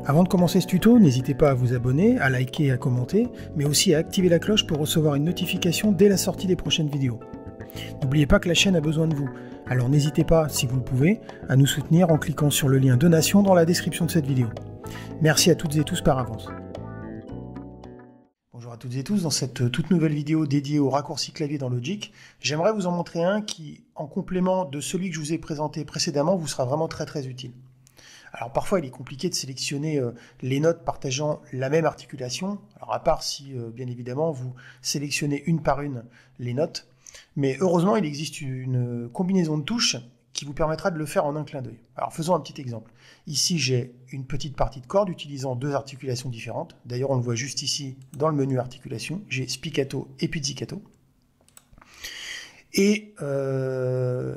Avant de commencer ce tuto, n'hésitez pas à vous abonner, à liker et à commenter, mais aussi à activer la cloche pour recevoir une notification dès la sortie des prochaines vidéos. N'oubliez pas que la chaîne a besoin de vous, alors n'hésitez pas, si vous le pouvez, à nous soutenir en cliquant sur le lien donation dans la description de cette vidéo. Merci à toutes et tous par avance. Bonjour à toutes et tous, dans cette toute nouvelle vidéo dédiée aux raccourcis clavier dans Logic, j'aimerais vous en montrer un qui, en complément de celui que je vous ai présenté précédemment, vous sera vraiment très utile. Alors parfois il est compliqué de sélectionner les notes partageant la même articulation, alors à part si bien évidemment vous sélectionnez une par une les notes, mais heureusement il existe une combinaison de touches qui vous permettra de le faire en un clin d'œil. Alors faisons un petit exemple. Ici j'ai une petite partie de corde utilisant deux articulations différentes, d'ailleurs on le voit juste ici dans le menu articulation, j'ai spiccato et pizzicato. Et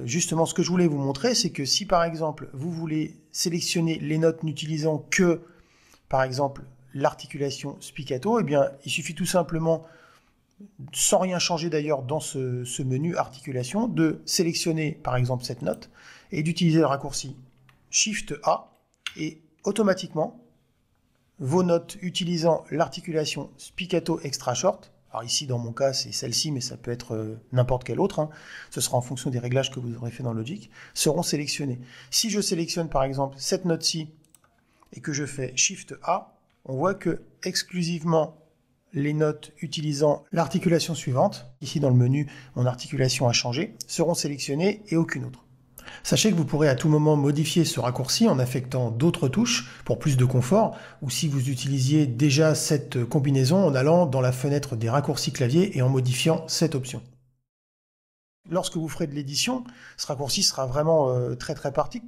justement, ce que je voulais vous montrer, c'est que si par exemple, vous voulez sélectionner les notes n'utilisant que, par exemple, l'articulation spiccato, eh bien, il suffit tout simplement, sans rien changer d'ailleurs dans ce menu articulation, de sélectionner par exemple cette note et d'utiliser le raccourci Shift A et automatiquement, vos notes utilisant l'articulation spiccato extra short, alors ici, dans mon cas, c'est celle-ci, mais ça peut être n'importe quelle autre, hein. Ce sera en fonction des réglages que vous aurez fait dans Logic, seront sélectionnés. Si je sélectionne par exemple cette note-ci et que je fais Shift A, on voit que exclusivement les notes utilisant l'articulation suivante, ici dans le menu, mon articulation a changé, seront sélectionnées et aucune autre. Sachez que vous pourrez à tout moment modifier ce raccourci en affectant d'autres touches pour plus de confort, ou si vous utilisiez déjà cette combinaison en allant dans la fenêtre des raccourcis clavier et en modifiant cette option. Lorsque vous ferez de l'édition, ce raccourci sera vraiment très pratique,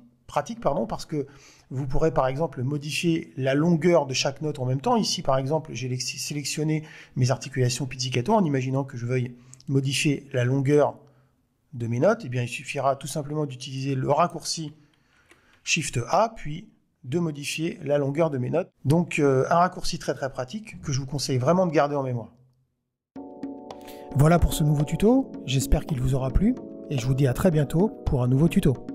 parce que vous pourrez par exemple modifier la longueur de chaque note en même temps. Ici par exemple, j'ai sélectionné mes articulations pizzicato en imaginant que je veuille modifier la longueur de mes notes, eh bien, il suffira tout simplement d'utiliser le raccourci Shift A, puis de modifier la longueur de mes notes. Donc un raccourci très pratique que je vous conseille vraiment de garder en mémoire. Voilà pour ce nouveau tuto, j'espère qu'il vous aura plu, et je vous dis à très bientôt pour un nouveau tuto.